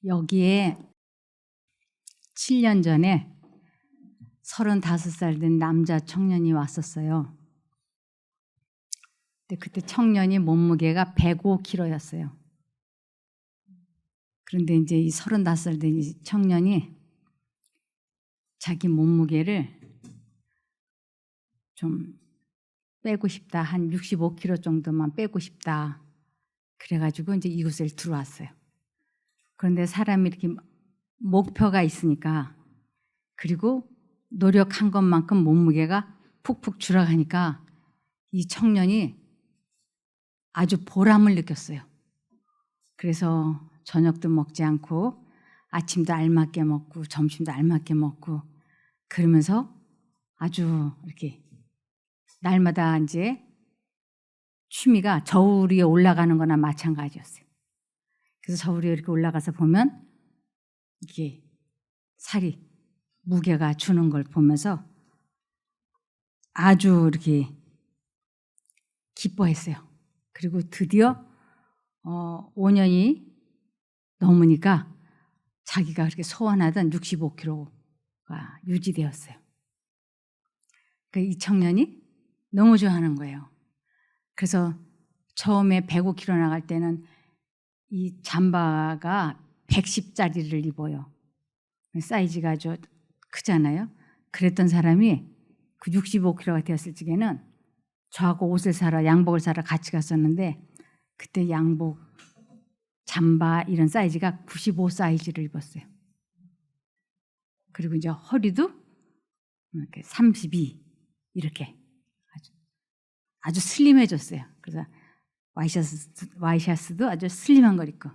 여기에 7년 전에 35살 된 남자 청년이 왔었어요. 근데 그때 청년이 몸무게가 105kg였어요. 그런데 이제 이 35살 된 이 청년이 자기 몸무게를 좀 빼고 싶다. 한 65kg 정도만 빼고 싶다. 그래가지고 이제 이곳에 들어왔어요. 그런데 사람이 이렇게 목표가 있으니까, 그리고 노력한 것만큼 몸무게가 푹푹 줄어가니까 이 청년이 아주 보람을 느꼈어요. 그래서 저녁도 먹지 않고 아침도 알맞게 먹고 점심도 알맞게 먹고 그러면서 아주 이렇게 날마다 이제 취미가 저울 위에 올라가는 거나 마찬가지였어요. 그래서 저울 위에 이렇게 올라가서 보면 이게 살이 무게가 주는 걸 보면서 아주 이렇게 기뻐했어요. 그리고 드디어 5년이 넘으니까 자기가 그렇게 소원하던 65kg가 유지되었어요. 이 청년이 너무 좋아하는 거예요. 그래서 처음에 105kg 나갈 때는 이 잠바가 110짜리를 입어요. 사이즈가 아주 크잖아요. 그랬던 사람이 그 65kg가 되었을 적에는 저하고 옷을 사러, 양복을 사러 같이 갔었는데, 그때 양복, 잠바 이런 사이즈가 95 사이즈를 입었어요. 그리고 이제 허리도 이렇게 32 이렇게 아주 슬림해졌어요. 그래서 와이셔츠도 아주 슬림한 걸 입고.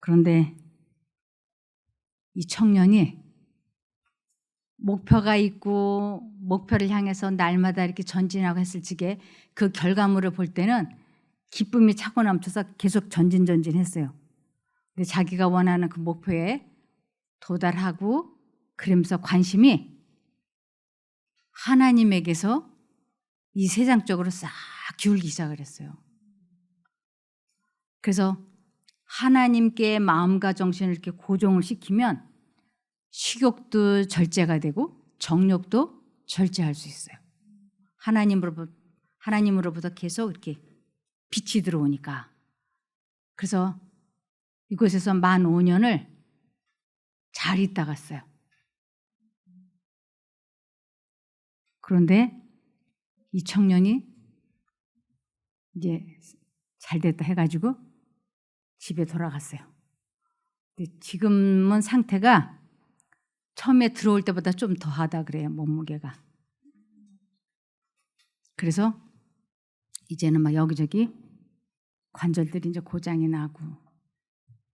그런데 이 청년이 목표가 있고 목표를 향해서 날마다 이렇게 전진하고 했을 적에 그 결과물을 볼 때는 기쁨이 차고 넘쳐서 계속 전진했어요. 근데 자기가 원하는 그 목표에 도달하고 그러면서 관심이 하나님에게서 이 세상 쪽으로 싹 기울기 시작을 했어요. 그래서 하나님께 마음과 정신을 이렇게 고정을 시키면 식욕도 절제가 되고 정욕도 절제할 수 있어요. 하나님으로부터 계속 이렇게 빛이 들어오니까. 그래서 이곳에서 만 5년을 잘 있다 갔어요. 그런데 이 청년이 이제 잘 됐다 해가지고 집에 돌아갔어요. 근데 지금은 상태가 처음에 들어올 때보다 좀 더하다 그래요, 몸무게가. 그래서 이제는 막 여기저기 관절들이 이제 고장이 나고,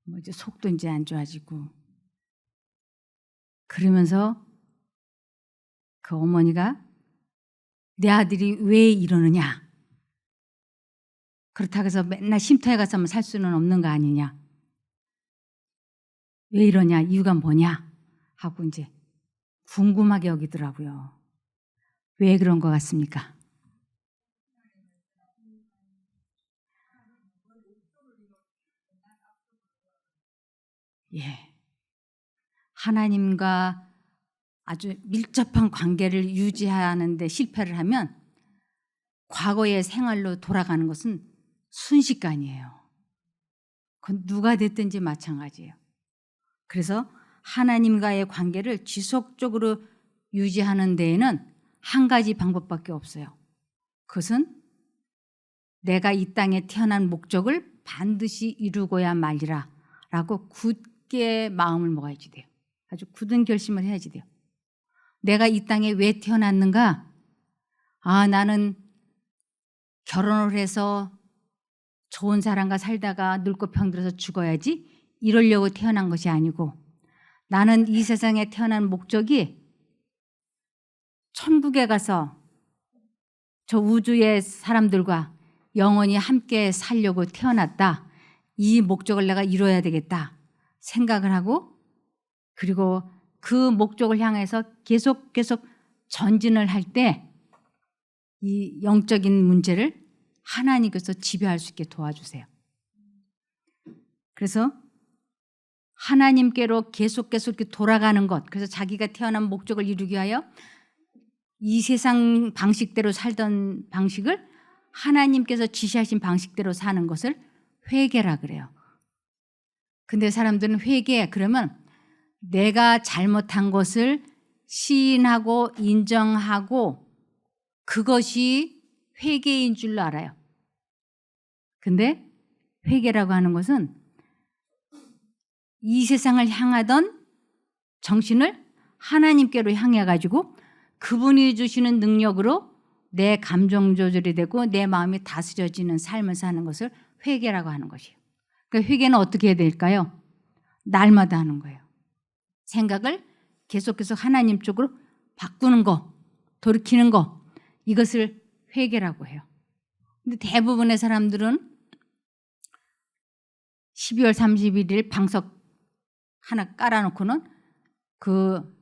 뭐 이제 속도 이제 안 좋아지고, 그러면서 그 어머니가 내 아들이 왜 이러느냐, 그렇다고 해서 맨날 쉼터에 가서만 살 수는 없는 거 아니냐, 왜 이러냐, 이유가 뭐냐 하고 이제 궁금하게 여기더라고요. 왜 그런 것 같습니까? 예, 하나님과 아주 밀접한 관계를 유지하는 데 실패를 하면 과거의 생활로 돌아가는 것은 순식간이에요. 그건 누가 됐든지 마찬가지예요. 그래서 하나님과의 관계를 지속적으로 유지하는 데에는 한 가지 방법밖에 없어요. 그것은 내가 이 땅에 태어난 목적을 반드시 이루고야 말리라 라고 굳게 마음을 먹어야지 돼요. 아주 굳은 결심을 해야지 돼요. 내가 이 땅에 왜 태어났는가? 나는 결혼을 해서 좋은 사람과 살다가 늙고 병들어서 죽어야지 이러려고 태어난 것이 아니고, 나는 이 세상에 태어난 목적이 천국에 가서 저 우주의 사람들과 영원히 함께 살려고 태어났다. 이 목적을 내가 이뤄야 되겠다 생각을 하고, 그리고 그 목적을 향해서 계속 전진을 할 때 이 영적인 문제를 하나님께서 지배할 수 있게 도와주세요. 그래서 하나님께로 계속 이렇게 돌아가는 것, 그래서 자기가 태어난 목적을 이루기 위하여 이 세상 방식대로 살던 방식을 하나님께서 지시하신 방식대로 사는 것을 회개라 그래요. 근데 사람들은 회개 그러면 내가 잘못한 것을 시인하고 인정하고 그것이 회개인 줄로 알아요. 근데 회개라고 하는 것은 이 세상을 향하던 정신을 하나님께로 향해 가지고 그분이 주시는 능력으로 내 감정 조절이 되고 내 마음이 다스려지는 삶을 사는 것을 회개라고 하는 것이에요. 그러니까 회개는 어떻게 해야 될까요? 날마다 하는 거예요. 생각을 계속 하나님 쪽으로 바꾸는 거, 돌이키는 거, 이것을 회개라고 해요. 근데 대부분의 사람들은 12월 31일 방석 하나 깔아놓고는 그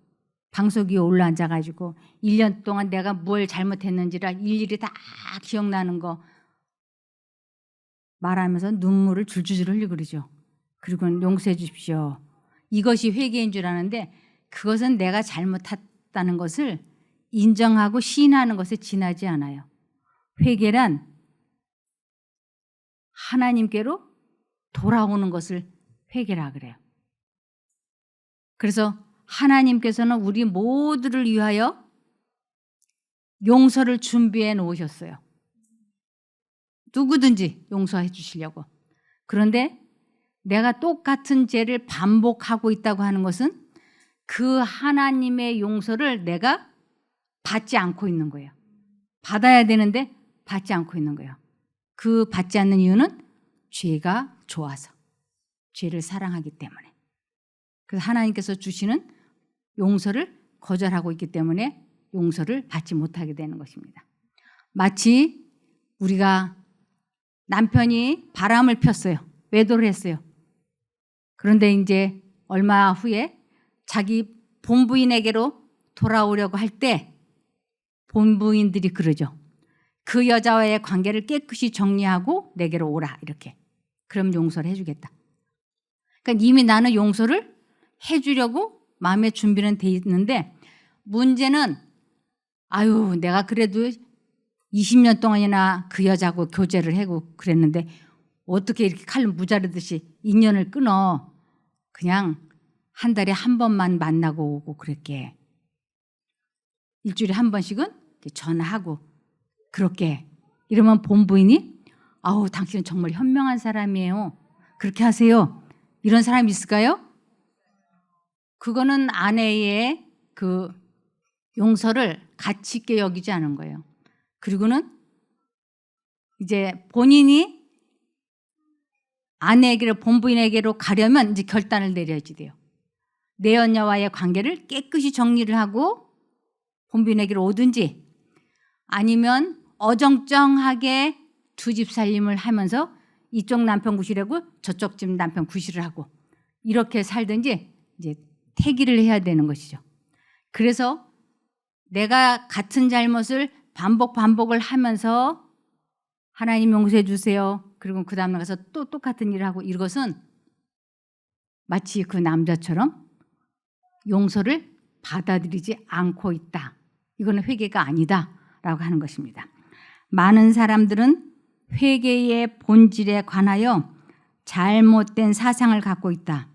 방석 위에 올라앉아가지고 1년 동안 내가 뭘 잘못했는지를 일일이 다 기억나는 거 말하면서 눈물을 줄줄 흘리고 그러죠. 그리고는 용서해 주십시오. 이것이 회개인 줄 아는데 그것은 내가 잘못했다는 것을 인정하고 시인하는 것에 지나지 않아요. 회개란 하나님께로 돌아오는 것을 회개라 그래요. 그래서 하나님께서는 우리 모두를 위하여 용서를 준비해 놓으셨어요. 누구든지 용서해 주시려고. 그런데 내가 똑같은 죄를 반복하고 있다고 하는 것은 그 하나님의 용서를 내가 받지 않고 있는 거예요. 받아야 되는데 받지 않고 있는 거예요. 그 받지 않는 이유는 죄가 좋아서, 죄를 사랑하기 때문에. 그래서 하나님께서 주시는 용서를 거절하고 있기 때문에 용서를 받지 못하게 되는 것입니다. 마치 우리가 남편이 바람을 폈어요. 외도를 했어요. 그런데 이제 얼마 후에 자기 본부인에게로 돌아오려고 할 때 본부인들이 그러죠. 그 여자와의 관계를 깨끗이 정리하고 내게로 오라 이렇게. 그럼 용서를 해주겠다. 그러니까 이미 나는 용서를 해주려고 마음의 준비는 돼 있는데 문제는 아유 내가 그래도 20년 동안이나 그 여자하고 교제를 하고 그랬는데 어떻게 이렇게 칼로 무자르듯이 인연을 끊어. 그냥 한 달에 한 번만 만나고 오고 그랬게. 일주일에 한 번씩은 전화하고 그렇게. 이러면 본부인이 아우 당신은 정말 현명한 사람이에요. 그렇게 하세요. 이런 사람이 있을까요? 그거는 아내의 그 용서를 가치 있게 여기지 않은 거예요. 그리고는 이제 본인이 아내에게로 본부인에게로 가려면 이제 결단을 내려야지 돼요. 내 연녀와의 관계를 깨끗이 정리를 하고 본부인에게로 오든지 아니면 어정쩡하게 두 집 살림을 하면서 이쪽 남편 구실하고 저쪽 집 남편 구실을 하고 이렇게 살든지 이제 태기를 해야 되는 것이죠. 그래서 내가 같은 잘못을 반복을 하면서 하나님 용서해 주세요. 그리고 그 다음에 가서 또 똑같은 일을 하고 이것은 마치 그 남자처럼 용서를 받아들이지 않고 있다. 이거는 회개가 아니다라고 하는 것입니다. 많은 사람들은 회개의 본질에 관하여 잘못된 사상을 갖고 있다.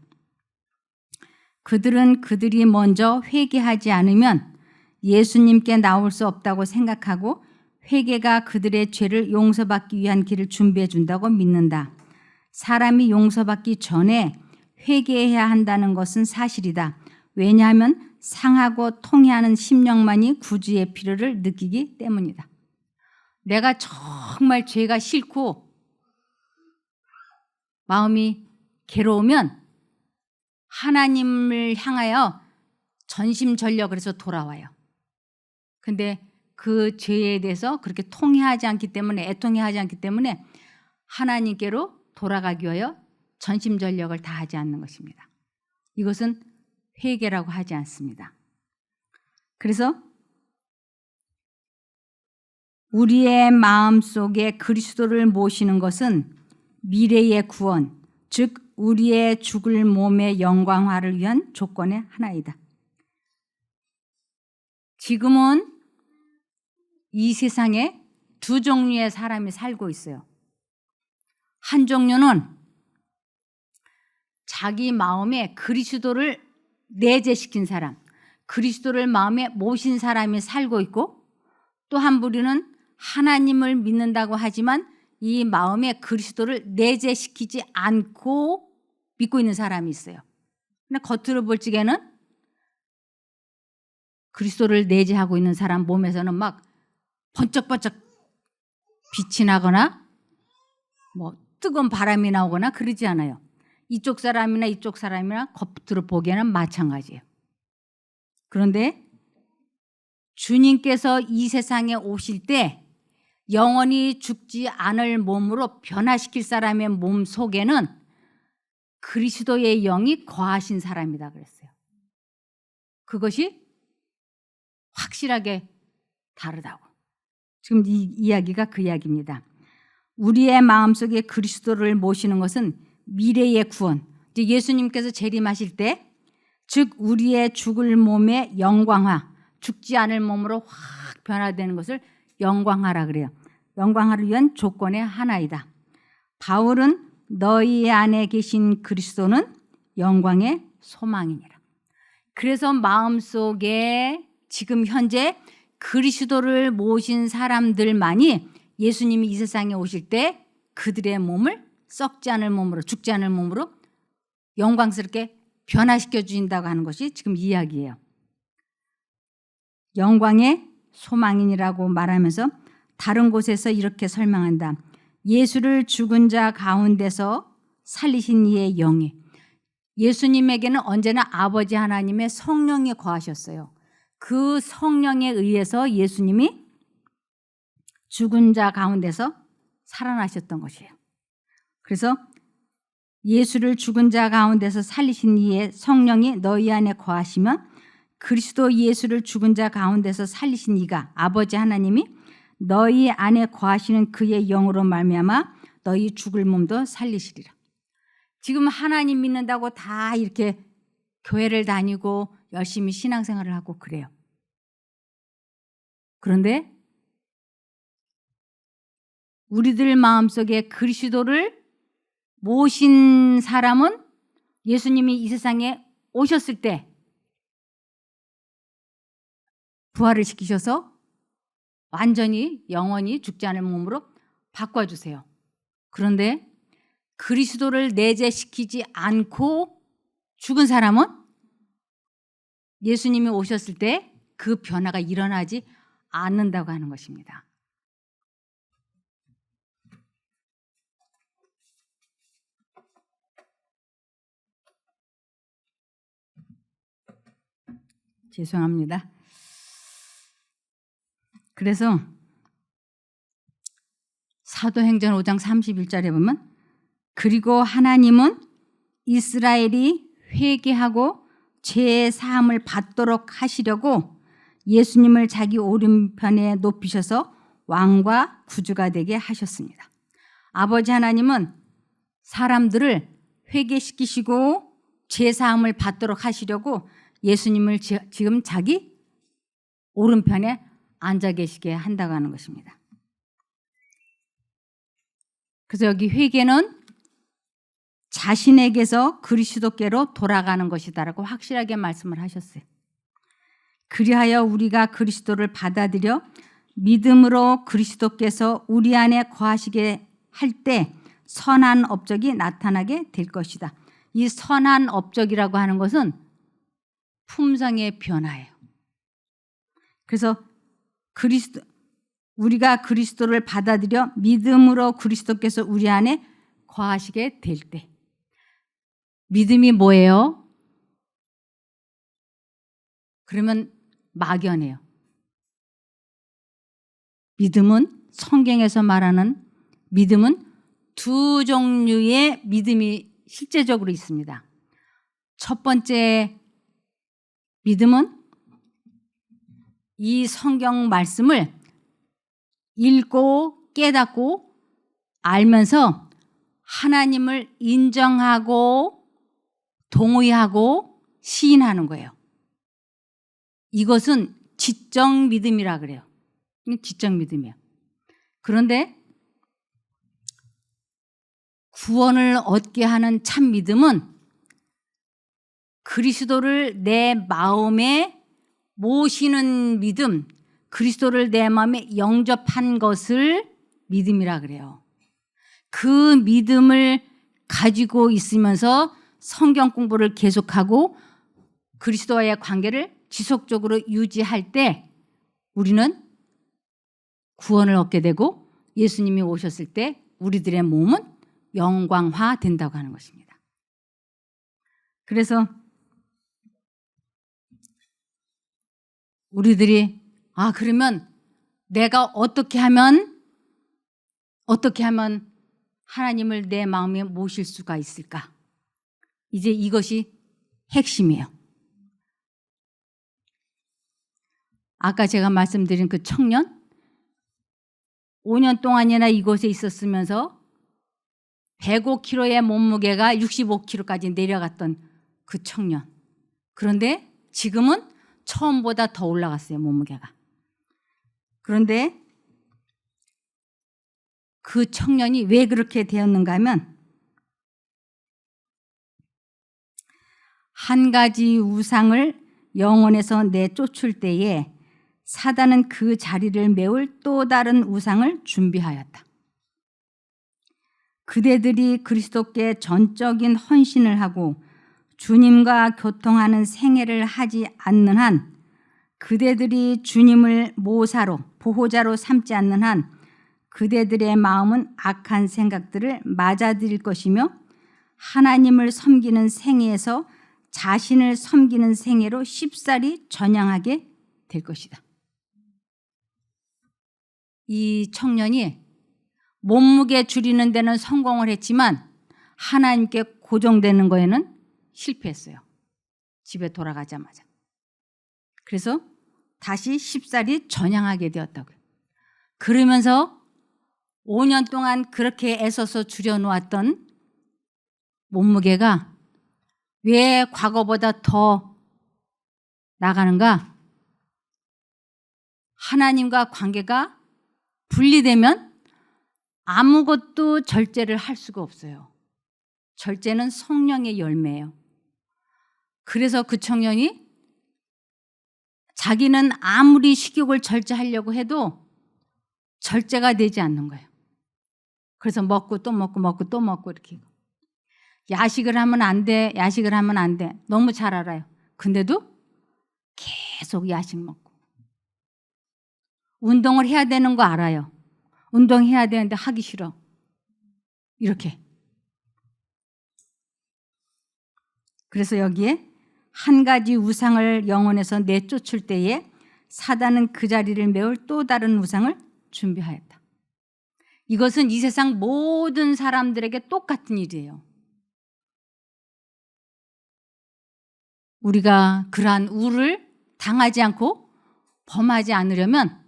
그들은 그들이 먼저 회개하지 않으면 예수님께 나올 수 없다고 생각하고 회개가 그들의 죄를 용서받기 위한 길을 준비해 준다고 믿는다. 사람이 용서받기 전에 회개해야 한다는 것은 사실이다. 왜냐하면 상하고 통해하는 심령만이 구주의 필요를 느끼기 때문이다. 내가 정말 죄가 싫고 마음이 괴로우면 하나님을 향하여 전심전력을 해서 돌아와요. 근데 그 죄에 대해서 그렇게 통회하지 않기 때문에 애통해하지 않기 때문에 하나님께로 돌아가기 위하여 전심전력을 다하지 않는 것입니다. 이것은 회개라고 하지 않습니다. 그래서 우리의 마음속에 그리스도를 모시는 것은 미래의 구원, 즉 우리의 죽을 몸의 영광화를 위한 조건의 하나이다. 지금은 이 세상에 두 종류의 사람이 살고 있어요. 한 종류는 자기 마음에 그리스도를 내재시킨 사람, 그리스도를 마음에 모신 사람이 살고 있고, 또 한 부류는 하나님을 믿는다고 하지만 이 마음에 그리스도를 내재시키지 않고 믿고 있는 사람이 있어요. 근데 겉으로 볼 적에는 그리스도를 내재하고 있는 사람 몸에서는 막 번쩍번쩍 빛이 나거나 뭐 뜨거운 바람이 나오거나 그러지 않아요. 이쪽 사람이나 이쪽 사람이나 겉으로 보기에는 마찬가지예요. 그런데 주님께서 이 세상에 오실 때 영원히 죽지 않을 몸으로 변화시킬 사람의 몸 속에는 그리스도의 영이 거하신 사람이다 그랬어요. 그것이 확실하게 다르다고. 지금 이 이야기가 그 이야기입니다. 우리의 마음속에 그리스도를 모시는 것은 미래의 구원, 예수님께서 재림하실 때, 즉 우리의 죽을 몸의 영광화, 죽지 않을 몸으로 확 변화되는 것을 영광화라 그래요. 영광화를 위한 조건의 하나이다. 바울은 너희 안에 계신 그리스도는 영광의 소망이니라. 그래서 마음속에 지금 현재 그리스도를 모신 사람들만이 예수님이 이 세상에 오실 때 그들의 몸을 썩지 않을 몸으로, 죽지 않을 몸으로 영광스럽게 변화시켜 주신다고 하는 것이 지금 이야기예요. 영광의 소망인이라고 말하면서 다른 곳에서 이렇게 설명한다. 예수를 죽은 자 가운데서 살리신 이의 영이, 예수님에게는 언제나 아버지 하나님의 성령이 거하셨어요. 그 성령에 의해서 예수님이 죽은 자 가운데서 살아나셨던 것이에요. 그래서 예수를 죽은 자 가운데서 살리신 이의 성령이 너희 안에 거하시면 그리스도 예수를 죽은 자 가운데서 살리신 이가 아버지 하나님이 너희 안에 거하시는 그의 영으로 말미암아 너희 죽을 몸도 살리시리라. 지금 하나님 믿는다고 다 이렇게 교회를 다니고 열심히 신앙생활을 하고 그래요. 그런데 우리들 마음속에 그리스도를 모신 사람은 예수님이 이 세상에 오셨을 때 부활을 시키셔서 완전히 영원히 죽지 않을 몸으로 바꿔주세요. 그런데 그리스도를 내재시키지 않고 죽은 사람은 예수님이 오셨을 때 그 변화가 일어나지 않는다고 하는 것입니다. 죄송합니다. 그래서 사도행전 5장 31절에 보면 그리고 하나님은 이스라엘이 회개하고 죄의 사함을 받도록 하시려고 예수님을 자기 오른편에 높이셔서 왕과 구주가 되게 하셨습니다. 아버지 하나님은 사람들을 회개시키시고 죄 사함을 받도록 하시려고 예수님을 지금 자기 오른편에 앉아 계시게 한다고 하는 것입니다. 그래서 여기 회개는 자신에게서 그리스도께로 돌아가는 것이다라고 확실하게 말씀을 하셨어요. 그리하여 우리가 그리스도를 받아들여 믿음으로 그리스도께서 우리 안에 거하시게 할 때 선한 업적이 나타나게 될 것이다. 이 선한 업적이라고 하는 것은 품성의 변화예요. 그래서 우리가 그리스도를 받아들여 믿음으로 그리스도께서 우리 안에 거하시게 될 때, 믿음이 뭐예요? 그러면 막연해요. 믿음은 성경에서 말하는 믿음은 두 종류의 믿음이 실제적으로 있습니다. 첫 번째 믿음은 이 성경 말씀을 읽고 깨닫고 알면서 하나님을 인정하고 동의하고 시인하는 거예요. 이것은 지적 믿음이라 그래요. 지적 믿음이에요. 그런데 구원을 얻게 하는 참 믿음은 그리스도를 내 마음에 모시는 믿음, 그리스도를 내 마음에 영접한 것을 믿음이라 그래요. 그 믿음을 가지고 있으면서 성경 공부를 계속하고 그리스도와의 관계를 지속적으로 유지할 때 우리는 구원을 얻게 되고 예수님이 오셨을 때 우리들의 몸은 영광화된다고 하는 것입니다. 그래서 우리들이 그러면 내가 어떻게 하면 하나님을 내 마음에 모실 수가 있을까? 이제 이것이 핵심이에요. 아까 제가 말씀드린 그 청년 5년 동안이나 이곳에 있었으면서 105kg의 몸무게가 65kg까지 내려갔던 그 청년. 그런데 지금은 처음보다 더 올라갔어요, 몸무게가. 그런데 그 청년이 왜 그렇게 되었는가 하면 한 가지 우상을 영혼에서 내쫓을 때에 사단은 그 자리를 메울 또 다른 우상을 준비하였다. 그대들이 그리스도께 전적인 헌신을 하고 주님과 교통하는 생애를 하지 않는 한, 그대들이 주님을 모사로 보호자로 삼지 않는 한 그대들의 마음은 악한 생각들을 맞아들일 것이며 하나님을 섬기는 생애에서 자신을 섬기는 생애로 쉽사리 전향하게 될 것이다. 이 청년이 몸무게 줄이는 데는 성공을 했지만 하나님께 고정되는 거에는 실패했어요. 집에 돌아가자마자. 그래서 다시 쉽사리 전향하게 되었다고요. 그러면서 5년 동안 그렇게 애써서 줄여놓았던 몸무게가 왜 과거보다 더 나가는가? 하나님과 관계가 분리되면 아무것도 절제를 할 수가 없어요. 절제는 성령의 열매예요. 그래서 그 청년이 자기는 아무리 식욕을 절제하려고 해도 절제가 되지 않는 거예요. 그래서 먹고 또 먹고 먹고 또 먹고 이렇게. 야식을 하면 안 돼. 야식을 하면 안 돼. 너무 잘 알아요. 근데도 계속 야식 먹고. 운동을 해야 되는 거 알아요. 운동해야 되는데 하기 싫어. 이렇게. 그래서 여기에 한 가지 우상을 영혼에서 내쫓을 때에 사단은 그 자리를 메울 또 다른 우상을 준비하였다. 이것은 이 세상 모든 사람들에게 똑같은 일이에요. 우리가 그러한 우를 당하지 않고 범하지 않으려면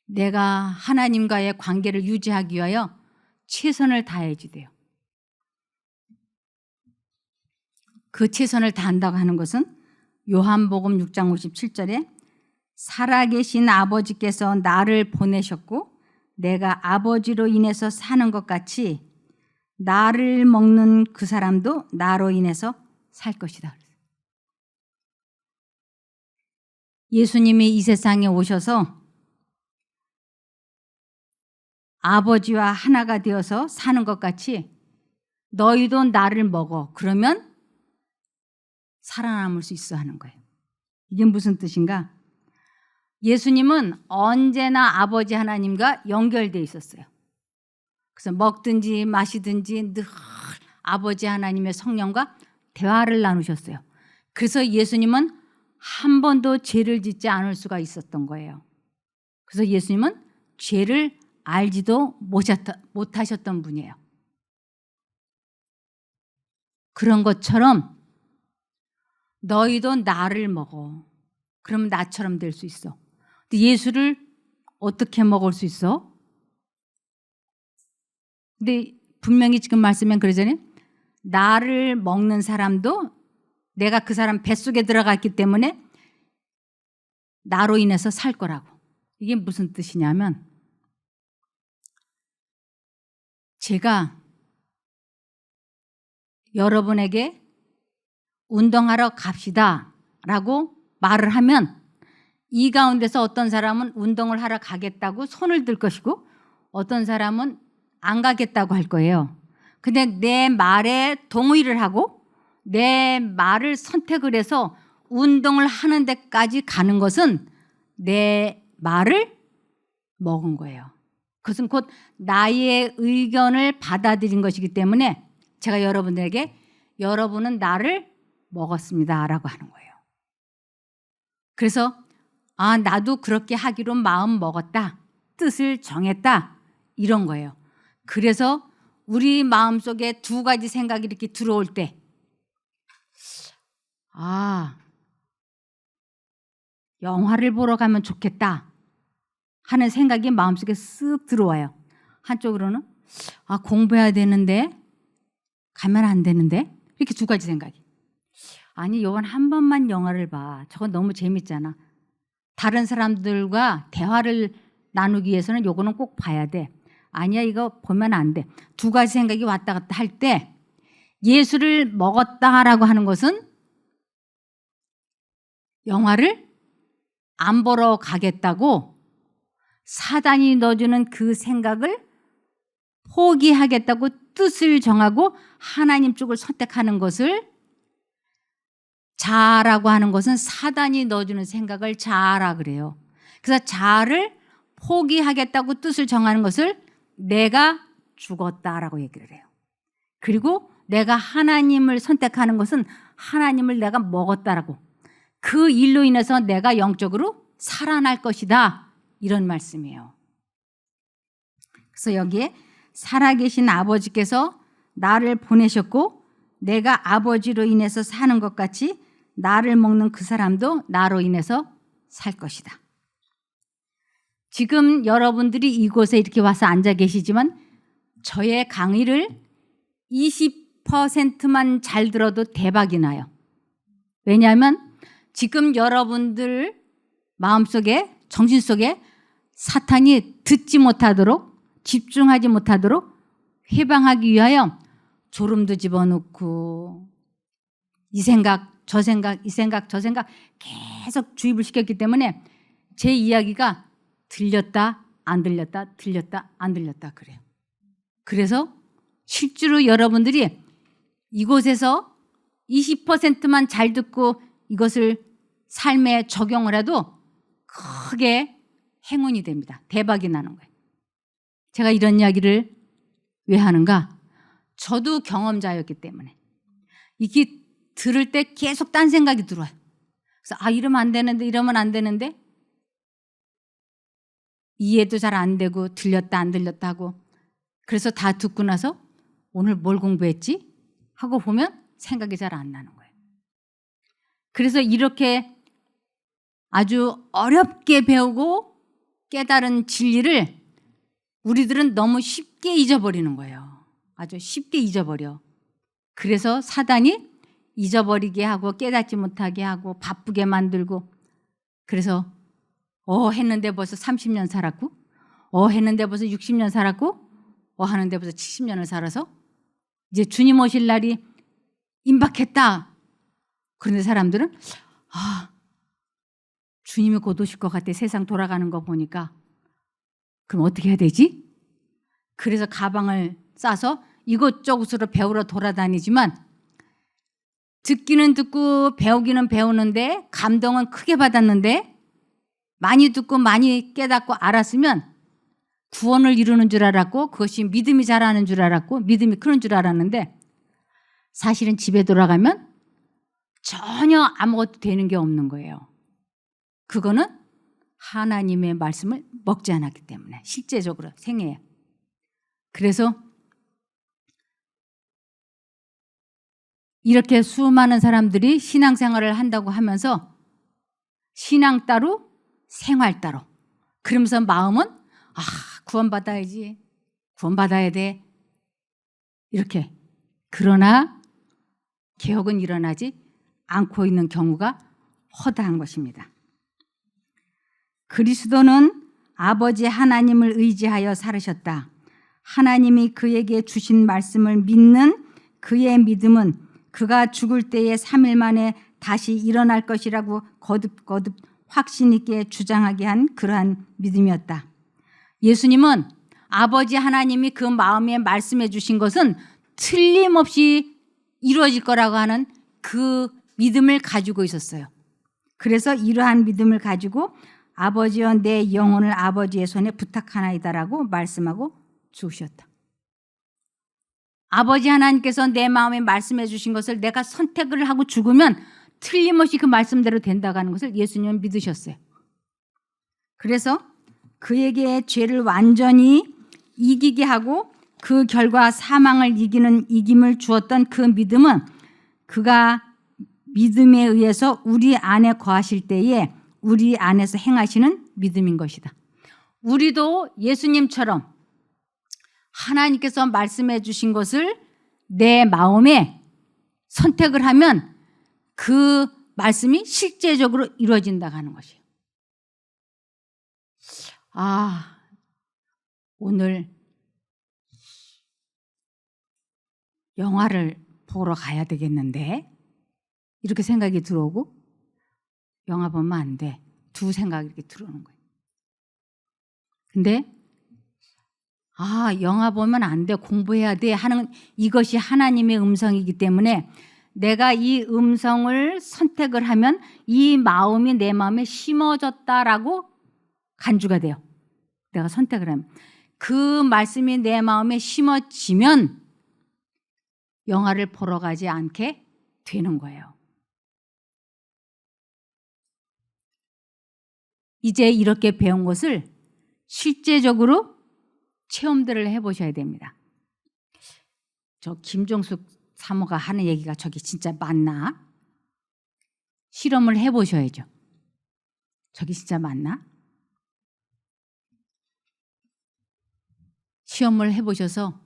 내가 하나님과의 관계를 유지하기 위하여 최선을 다해야지 돼요. 그 최선을 다한다고 하는 것은 요한복음 6장 57절에 살아계신 아버지께서 나를 보내셨고 내가 아버지로 인해서 사는 것 같이 나를 먹는 그 사람도 나로 인해서 살 것이다. 예수님이 이 세상에 오셔서 아버지와 하나가 되어서 사는 것 같이 너희도 나를 먹어. 그러면 살아남을 수 있어 하는 거예요. 이게 무슨 뜻인가? 예수님은 언제나 아버지 하나님과 연결되어 있었어요. 그래서 먹든지 마시든지 늘 아버지 하나님의 성령과 대화를 나누셨어요. 그래서 예수님은 한 번도 죄를 짓지 않을 수가 있었던 거예요. 그래서 예수님은 죄를 알지도 못하셨던 분이에요. 그런 것처럼 너희도 나를 먹어. 그러면 나처럼 될 수 있어. 근데 예수를 어떻게 먹을 수 있어? 근데 분명히 지금 말씀엔 그러잖아요. 나를 먹는 사람도 내가 그 사람 뱃속에 들어갔기 때문에 나로 인해서 살 거라고. 이게 무슨 뜻이냐면 제가 여러분에게 운동하러 갑시다 라고 말을 하면 이 가운데서 어떤 사람은 운동을 하러 가겠다고 손을 들 것이고 어떤 사람은 안 가겠다고 할 거예요. 근데 내 말에 동의를 하고 내 말을 선택을 해서 운동을 하는 데까지 가는 것은 내 말을 먹은 거예요. 그것은 곧 나의 의견을 받아들인 것이기 때문에 제가 여러분들에게 여러분은 나를 먹었습니다 라고 하는 거예요. 그래서 나도 그렇게 하기로 마음 먹었다. 뜻을 정했다. 이런 거예요. 그래서 우리 마음속에 두 가지 생각이 이렇게 들어올 때 영화를 보러 가면 좋겠다 하는 생각이 마음속에 쓱 들어와요. 한쪽으로는 공부해야 되는데 가면 안 되는데 이렇게 두 가지 생각이. 아니 요번 한 번만 영화를 봐. 저건 너무 재밌잖아. 다른 사람들과 대화를 나누기 위해서는 요거는 꼭 봐야 돼. 아니야 이거 보면 안 돼. 두 가지 생각이 왔다 갔다 할 때 예수를 먹었다라고 하는 것은 영화를 안 보러 가겠다고 사단이 넣어주는 그 생각을 포기하겠다고 뜻을 정하고 하나님 쪽을 선택하는 것을 자아라고 하는 것은 사단이 넣어주는 생각을 자아라 그래요. 그래서 자아를 포기하겠다고 뜻을 정하는 것을 내가 죽었다라고 얘기를 해요. 그리고 내가 하나님을 선택하는 것은 하나님을 내가 먹었다라고. 그 일로 인해서 내가 영적으로 살아날 것이다. 이런 말씀이에요. 그래서 여기에 살아계신 아버지께서 나를 보내셨고 내가 아버지로 인해서 사는 것 같이 나를 먹는 그 사람도 나로 인해서 살 것이다. 지금 여러분들이 이곳에 이렇게 와서 앉아 계시지만 저의 강의를 20%만 잘 들어도 대박이 나요. 왜냐하면 지금 여러분들 마음속에 정신 속에 사탄이 듣지 못하도록 집중하지 못하도록 해방하기 위하여 졸음도 집어넣고 이 생각 저 생각 이 생각 저 생각 계속 주입을 시켰기 때문에 제 이야기가 들렸다 안 들렸다 들렸다 안 들렸다 그래요. 그래서 실제로 여러분들이 이곳에서 20%만 잘 듣고 이것을 삶에 적용을 해도 크게 행운이 됩니다. 대박이 나는 거예요. 제가 이런 이야기를 왜 하는가? 저도 경험자였기 때문에 이게 들을 때 계속 딴 생각이 들어와요. 그래서 이러면 안 되는데 이러면 안 되는데 이해도 잘 안 되고 들렸다 안 들렸다 하고 그래서 다 듣고 나서 오늘 뭘 공부했지? 하고 보면 생각이 잘 안 나는 거예요. 그래서 이렇게 아주 어렵게 배우고 깨달은 진리를 우리들은 너무 쉽게 잊어버리는 거예요. 아주 쉽게 잊어버려. 그래서 사단이 잊어버리게 하고 깨닫지 못하게 하고 바쁘게 만들고 그래서 했는데 벌써 30년 살았고 했는데 벌써 60년 살았고 하는데 벌써 70년을 살아서 이제 주님 오실 날이 임박했다. 그런데 사람들은 주님이 곧 오실 것 같아. 세상 돌아가는 거 보니까. 그럼 어떻게 해야 되지? 그래서 가방을 싸서 이곳저곳으로 배우러 돌아다니지만 듣기는 듣고 배우기는 배우는데 감동은 크게 받았는데 많이 듣고 많이 깨닫고 알았으면 구원을 이루는 줄 알았고 그것이 믿음이 자라는 줄 알았고 믿음이 크는 줄 알았는데 사실은 집에 돌아가면 전혀 아무것도 되는 게 없는 거예요. 그거는 하나님의 말씀을 먹지 않았기 때문에 실제적으로 생애에. 그래서 이렇게 수많은 사람들이 신앙생활을 한다고 하면서 신앙 따로 생활 따로 그러면서 마음은 구원받아야지 구원받아야 돼 이렇게. 그러나 개혁은 일어나지 않고 있는 경우가 허다한 것입니다. 그리스도는 아버지 하나님을 의지하여 살으셨다. 하나님이 그에게 주신 말씀을 믿는 그의 믿음은 그가 죽을 때에 3일 만에 다시 일어날 것이라고 거듭거듭 확신 있게 주장하게 한 그러한 믿음이었다. 예수님은 아버지 하나님이 그 마음에 말씀해 주신 것은 틀림없이 이루어질 거라고 하는 그 믿음을 가지고 있었어요. 그래서 이러한 믿음을 가지고 아버지여 내 영혼을 아버지의 손에 부탁하나이다라고 말씀하고 죽으셨다. 아버지 하나님께서 내 마음에 말씀해 주신 것을 내가 선택을 하고 죽으면 틀림없이 그 말씀대로 된다고 하는 것을 예수님은 믿으셨어요. 그래서 그에게 죄를 완전히 이기게 하고 그 결과 사망을 이기는 이김을 주었던 그 믿음은 그가 믿음에 의해서 우리 안에 거하실 때에 우리 안에서 행하시는 믿음인 것이다. 우리도 예수님처럼 하나님께서 말씀해 주신 것을 내 마음에 선택을 하면 그 말씀이 실제적으로 이루어진다고 하는 것이에요. 오늘 영화를 보러 가야 되겠는데 이렇게 생각이 들어오고 영화 보면 안 돼. 두 생각이 이렇게 들어오는 거예요. 근데 영화 보면 안 돼. 공부해야 돼 하는 이것이 하나님의 음성이기 때문에 내가 이 음성을 선택을 하면 이 마음이 내 마음에 심어졌다라고 간주가 돼요. 내가 선택을 하면. 그 말씀이 내 마음에 심어지면 영화를 보러 가지 않게 되는 거예요. 이제 이렇게 배운 것을 실제적으로 체험들을 해보셔야 됩니다. 저 김종숙 사모가 하는 얘기가 저게 진짜 맞나? 실험을 해보셔야죠. 저게 진짜 맞나? 시험을 해보셔서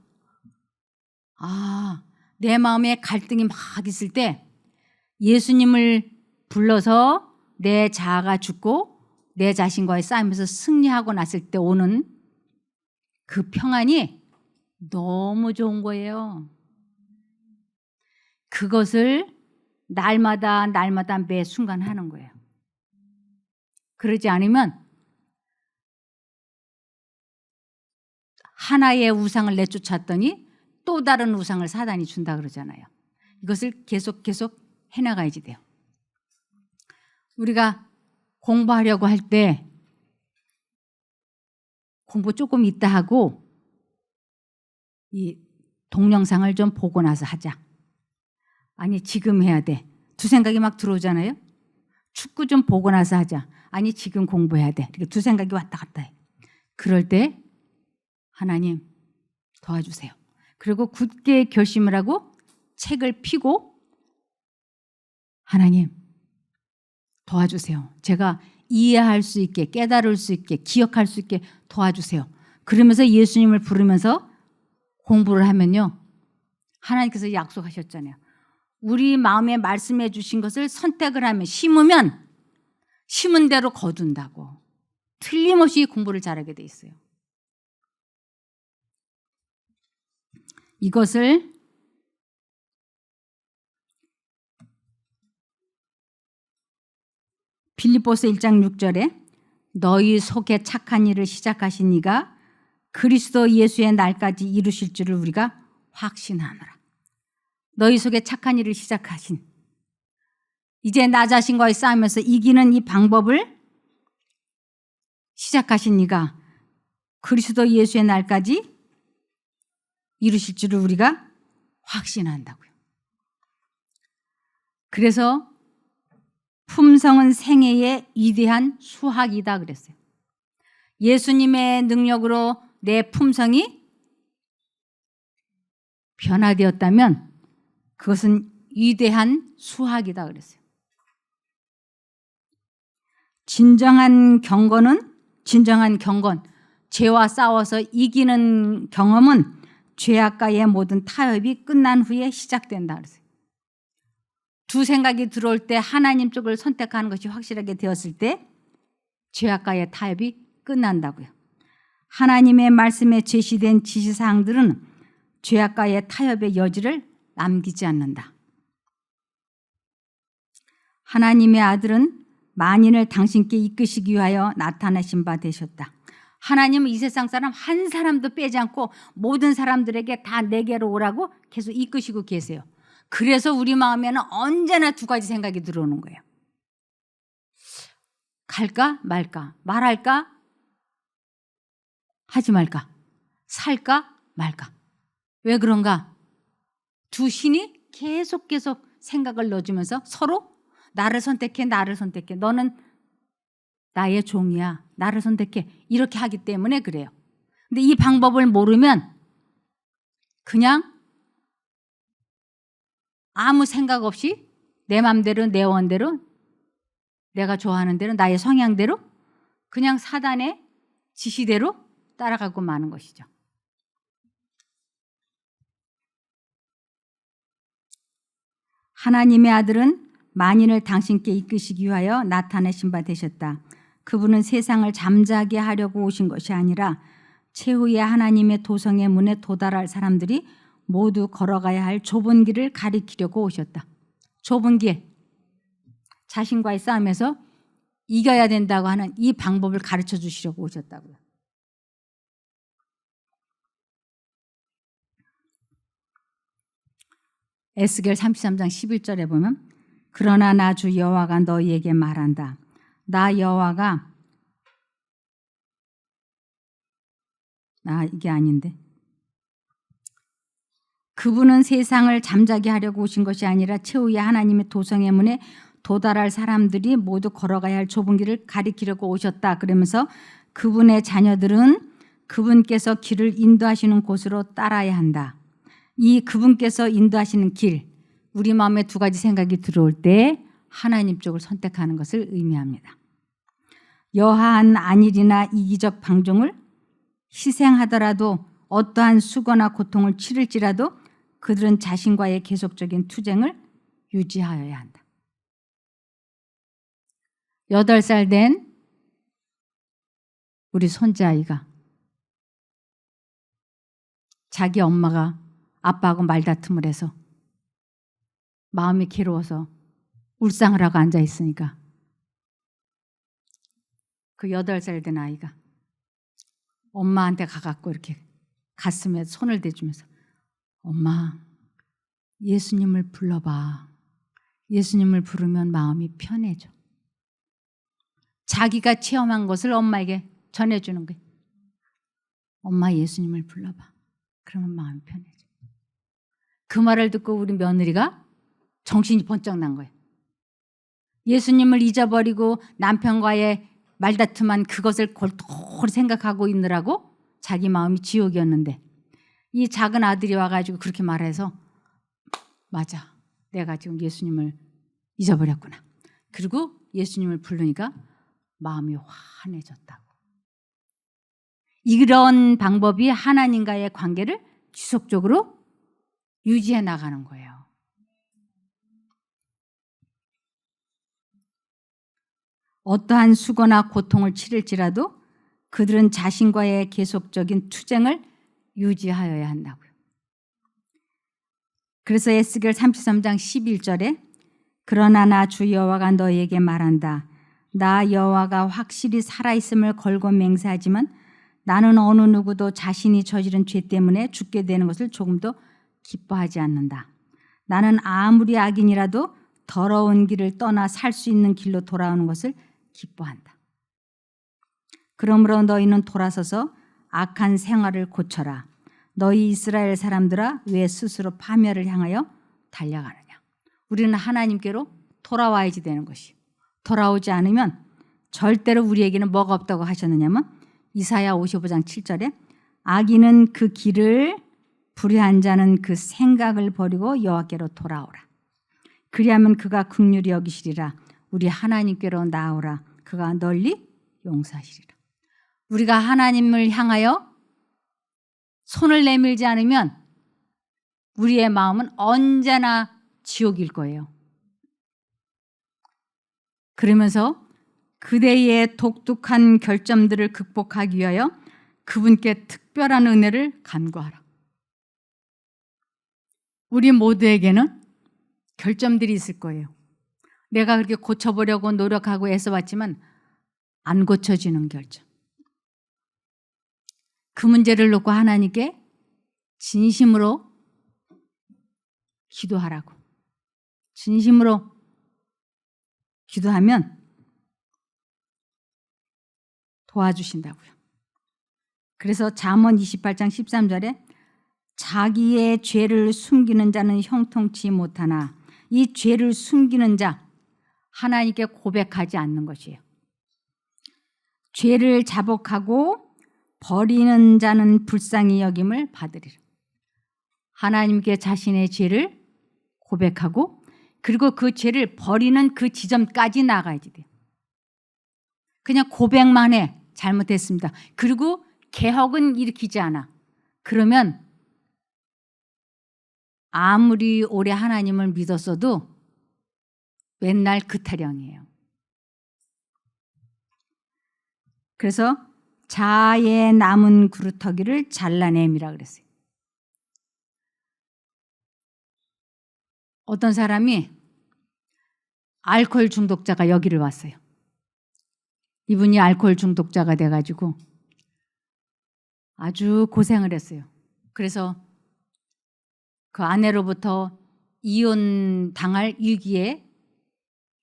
내 마음에 갈등이 막 있을 때 예수님을 불러서 내 자아가 죽고 내 자신과의 싸움에서 승리하고 났을 때 오는 그 평안이 너무 좋은 거예요. 그것을 날마다 매 순간 하는 거예요. 그러지 않으면 하나의 우상을 내쫓았더니 또 다른 우상을 사단이 준다 그러잖아요. 이것을 계속 해나가야지 돼요. 우리가 공부하려고 할 때 공부 조금 있다 하고 이 동영상을 좀 보고 나서 하자. 아니 지금 해야 돼. 두 생각이 막 들어오잖아요. 축구 좀 보고 나서 하자. 아니 지금 공부해야 돼. 이렇게 두 생각이 왔다 갔다 해. 그럴 때 하나님 도와주세요. 그리고 굳게 결심을 하고 책을 펴고 하나님 도와주세요. 제가 이해할 수 있게 깨달을 수 있게 기억할 수 있게 도와주세요. 그러면서 예수님을 부르면서 공부를 하면요. 하나님께서 약속하셨잖아요. 우리 마음에 말씀해 주신 것을 선택을 하면 심으면 심은 대로 거둔다고. 틀림없이 공부를 잘하게 돼 있어요. 이것을 빌립보서 1장 6절에 너희 속에 착한 일을 시작하신 이가 그리스도 예수의 날까지 이루실 줄을 우리가 확신하노라. 너희 속에 착한 일을 시작하신 이제 나 자신과의 싸움에서 이기는 이 방법을 시작하신 이가 그리스도 예수의 날까지 이루실 줄을 우리가 확신한다고요. 그래서 품성은 생애의 위대한 수학이다 그랬어요. 예수님의 능력으로 내 품성이 변화되었다면 그것은 위대한 수학이다 그랬어요. 진정한 경건, 죄와 싸워서 이기는 경험은 죄악과의 모든 타협이 끝난 후에 시작된다 그랬어요. 두 생각이 들어올 때 하나님 쪽을 선택하는 것이 확실하게 되었을 때 죄악과의 타협이 끝난다고요. 하나님의 말씀에 제시된 지시사항들은 죄악과의 타협의 여지를 남기지 않는다. 하나님의 아들은 만인을 당신께 이끄시기 위하여 나타나신 바 되셨다. 하나님은 이 세상 사람 한 사람도 빼지 않고 모든 사람들에게 다 내게로 오라고 계속 이끄시고 계세요. 그래서 우리 마음에는 언제나 두 가지 생각이 들어오는 거예요. 갈까 말까, 말할까 하지 말까, 살까 말까. 왜 그런가? 두 신이 계속 생각을 넣어주면서 서로 나를 선택해, 나를 선택해. 너는 나의 종이야. 나를 선택해. 이렇게 하기 때문에 그래요. 근데 이 방법을 모르면 그냥 아무 생각 없이 내 맘대로, 내 원대로, 내가 좋아하는 대로, 나의 성향대로 그냥 사단의 지시대로 따라가고 마는 것이죠. 하나님의 아들은 만인을 당신께 이끄시기 위하여 나타내신 바 되셨다. 그분은 세상을 잠자게 하려고 오신 것이 아니라 최후의 하나님의 도성의 문에 도달할 사람들이 모두 걸어가야 할 좁은 길을 가리키려고 오셨다. 좁은 길, 자신과의 싸움에서 이겨야 된다고 하는 이 방법을 가르쳐 주시려고 오셨다고요. 에스겔 33장 11절에 보면 그러나 나 주 여호와가 너희에게 말한다. 나 여호와가 이게 아닌데. 그분은 세상을 잠자게 하려고 오신 것이 아니라 최후의 하나님의 도성의 문에 도달할 사람들이 모두 걸어가야 할 좁은 길을 가리키려고 오셨다. 그러면서 그분의 자녀들은 그분께서 길을 인도하시는 곳으로 따라야 한다. 이 그분께서 인도하시는 길, 우리 마음에 두 가지 생각이 들어올 때 하나님 쪽을 선택하는 것을 의미합니다. 여하한 안일이나 이기적 방종을 희생하더라도 어떠한 수고나 고통을 치를지라도 그들은 자신과의 계속적인 투쟁을 유지하여야 한다. 8살 된 우리 손자아이가 자기 엄마가 아빠하고 말다툼을 해서 마음이 괴로워서 울상을 하고 앉아 있으니까 그 8살 된 아이가 엄마한테 가갖고 이렇게 가슴에 손을 대주면서 엄마, 예수님을 불러봐. 예수님을 부르면 마음이 편해져. 자기가 체험한 것을 엄마에게 전해주는 거예요. 엄마, 예수님을 불러봐. 그러면 마음이 편해져. 그 말을 듣고 우리 며느리가 정신이 번쩍 난 거예요. 예수님을 잊어버리고 남편과의 말다툼한 그것을 골똘히 생각하고 있느라고 자기 마음이 지옥이었는데 이 작은 아들이 와가지고 그렇게 말해서 맞아, 내가 지금 예수님을 잊어버렸구나. 그리고 예수님을 부르니까 마음이 환해졌다고. 이런 방법이 하나님과의 관계를 지속적으로 유지해 나가는 거예요. 어떠한 수고나 고통을 치를지라도 그들은 자신과의 계속적인 투쟁을 유지하여야 한다고요. 그래서 에스겔 33장 11절에 그러나 나 주 여호와가 너희에게 말한다. 나 여호와가 확실히 살아있음을 걸고 맹세하지만 나는 어느 누구도 자신이 저지른 죄 때문에 죽게 되는 것을 조금도 기뻐하지 않는다. 나는 아무리 악인이라도 더러운 길을 떠나 살 수 있는 길로 돌아오는 것을 기뻐한다. 그러므로 너희는 돌아서서 악한 생활을 고쳐라. 너희 이스라엘 사람들아 왜 스스로 파멸을 향하여 달려가느냐. 우리는 하나님께로 돌아와야지 되는 것이. 돌아오지 않으면 절대로 우리에게는 뭐가 없다고 하셨느냐면 이사야 55장 7절에 악인은 그 길을 불의한 자는 그 생각을 버리고 여호와께로 돌아오라. 그리하면 그가 긍휼히 여기시리라. 우리 하나님께로 나오라. 그가 널리 용서하시리라. 우리가 하나님을 향하여 손을 내밀지 않으면 우리의 마음은 언제나 지옥일 거예요. 그러면서 그대의 독특한 결점들을 극복하기 위하여 그분께 특별한 은혜를 간구하라. 우리 모두에게는 결점들이 있을 거예요. 내가 그렇게 고쳐보려고 노력하고 애써봤지만 안 고쳐지는 결점. 그 문제를 놓고 하나님께 진심으로 기도하라고. 진심으로 기도하면 도와주신다고요. 그래서 잠언 28장 13절에 자기의 죄를 숨기는 자는 형통치 못하나 이 죄를 숨기는 자 하나님께 고백하지 않는 것이에요. 죄를 자복하고 버리는 자는 불쌍히 여김을 받으리라. 하나님께 자신의 죄를 고백하고 그리고 그 죄를 버리는 그 지점까지 나가야지 돼요. 그냥 고백만 해. 잘못했습니다. 그리고 개혁은 일으키지 않아. 그러면 아무리 오래 하나님을 믿었어도 맨날 그 타령이에요. 그래서 자의 남은 그루터기를 잘라냄이라 그랬어요. 어떤 사람이 알코올 중독자가 여기를 왔어요. 이분이 알코올 중독자가 돼가지고 아주 고생을 했어요. 그래서 그 아내로부터 이혼 당할 위기에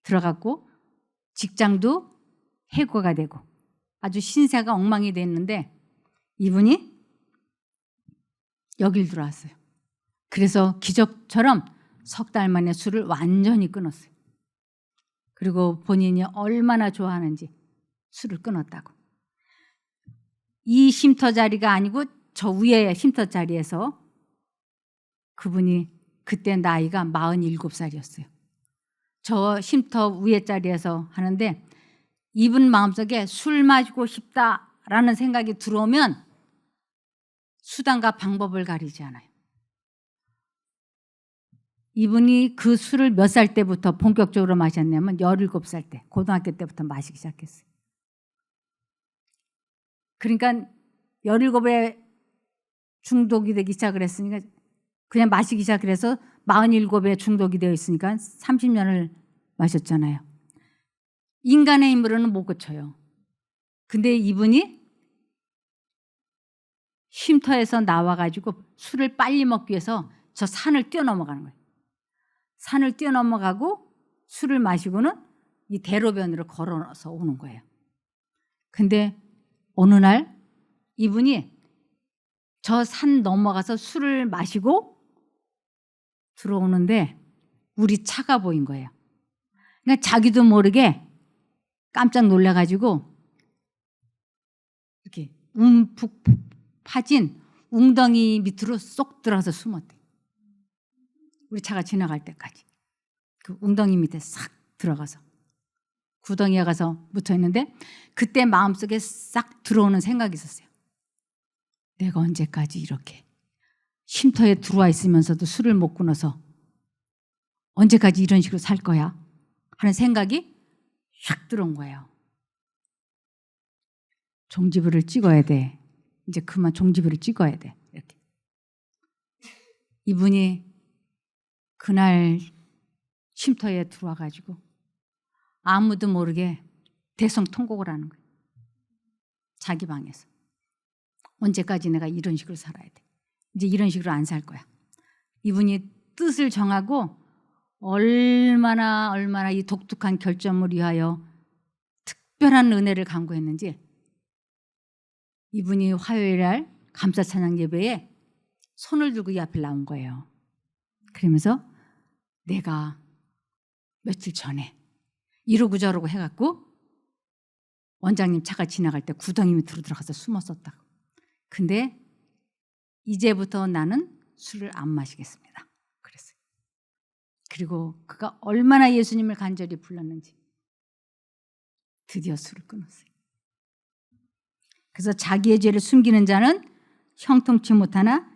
들어갔고 직장도 해고가 되고 아주 신세가 엉망이 됐는데 이분이 여길 들어왔어요. 그래서 기적처럼 석 달 만에 술을 완전히 끊었어요. 그리고 본인이 얼마나 좋아하는지 술을 끊었다고. 이 쉼터 자리가 아니고 저 위에 쉼터 자리에서 그분이 그때 나이가 47살이었어요. 저 쉼터 위에 자리에서 하는데 이분 마음속에 술 마시고 싶다라는 생각이 들어오면 수단과 방법을 가리지 않아요. 이분이 그 술을 몇 살 때부터 본격적으로 마셨냐면 17살 때, 고등학교 때부터 마시기 시작했어요. 그러니까 17에 중독이 되기 시작을 했으니까 그냥 마시기 시작을 해서 47에 중독이 되어 있으니까 30년을 마셨잖아요. 인간의 힘으로는 못 고쳐요. 근데 이분이 쉼터에서 나와가지고 술을 빨리 먹기 위해서 저 산을 뛰어넘어가는 거예요. 산을 뛰어넘어가고 술을 마시고는 이 대로변으로 걸어서 오는 거예요. 근데 어느 날 이분이 저 산 넘어가서 술을 마시고 들어오는데 우리 차가 보인 거예요. 그러니까 자기도 모르게 깜짝 놀라가지고 이렇게 움푹 파진 웅덩이 밑으로 쏙 들어가서 숨었대. 우리 차가 지나갈 때까지 그 웅덩이 밑에 싹 들어가서 구덩이에 가서 묻혀 있는데 그때 마음속에 싹 들어오는 생각이 있었어요. 내가 언제까지 이렇게 쉼터에 들어와 있으면서도 술을 못 끊어서 언제까지 이런 식으로 살 거야 하는 생각이 샥 들어온 거예요. 종지부를 찍어야 돼. 이제 그만 종지부를 찍어야 돼. 이렇게. 이분이 그날 쉼터에 들어와 가지고 아무도 모르게 대성통곡을 하는 거예요. 자기 방에서. 언제까지 내가 이런 식으로 살아야 돼. 이제 이런 식으로 안 살 거야. 이분이 뜻을 정하고 얼마나 이 독특한 결점을 위하여 특별한 은혜를 간구했는지 이분이 화요일 날 감사 찬양 예배에 손을 들고 이 앞에 나온 거예요. 그러면서 내가 며칠 전에 이러고 저러고 해갖고 원장님 차가 지나갈 때 구덩이 밑으로 들어가서 숨었었다고. 근데 이제부터 나는 술을 안 마시겠습니다. 그랬어요. 그리고 그가 얼마나 예수님을 간절히 불렀는지 드디어 술을 끊었어요. 그래서 자기의 죄를 숨기는 자는 형통치 못하나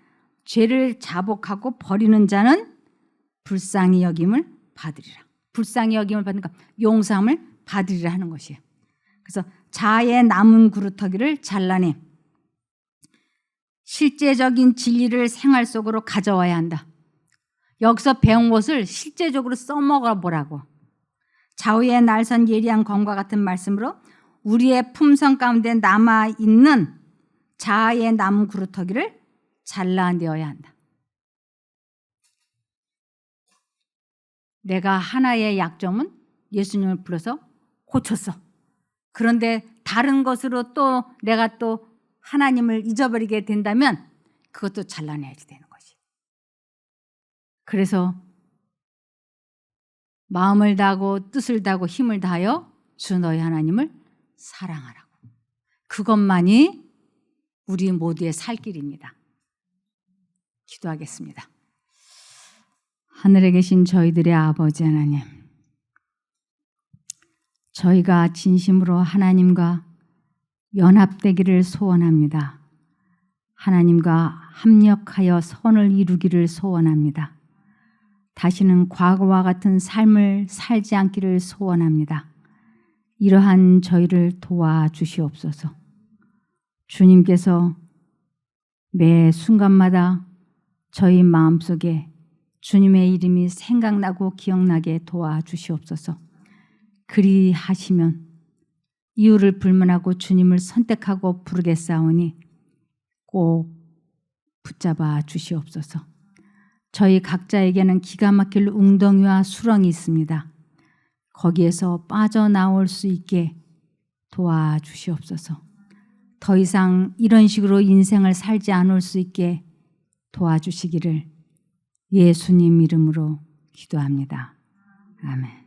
죄를 자복하고 버리는 자는 불쌍히 여김을 받으리라. 불쌍히 여김을 받으니까 용서함을 받으리라 하는 것이에요. 그래서 자아의 남은 그루터기를 잘라내 실제적인 진리를 생활 속으로 가져와야 한다. 여기서 배운 것을 실제적으로 써먹어 보라고. 좌우의 날선 예리한 검과 같은 말씀으로 우리의 품성 가운데 남아있는 자아의 남은 그루터기를 잘라내어야 한다. 내가 하나의 약점은 예수님을 불러서 고쳤어. 그런데 다른 것으로 또 내가 또 하나님을 잊어버리게 된다면 그것도 잘라내야지 되는 것이. 그래서 마음을 다하고 뜻을 다하고 힘을 다하여 주 너희 하나님을 사랑하라고. 그것만이 우리 모두의 살 길입니다. 기도하겠습니다. 하늘에 계신 저희들의 아버지 하나님, 저희가 진심으로 하나님과 연합되기를 소원합니다. 하나님과 합력하여 선을 이루기를 소원합니다. 다시는 과거와 같은 삶을 살지 않기를 소원합니다. 이러한 저희를 도와주시옵소서. 주님께서 매 순간마다 저희 마음속에 주님의 이름이 생각나고 기억나게 도와주시옵소서. 그리하시면 이유를 불문하고 주님을 선택하고 부르겠사오니 꼭 붙잡아 주시옵소서. 저희 각자에게는 기가 막힐 웅덩이와 수렁이 있습니다. 거기에서 빠져나올 수 있게 도와주시옵소서. 더 이상 이런 식으로 인생을 살지 않을 수 있게 도와주시기를 예수님 이름으로 기도합니다. 아멘.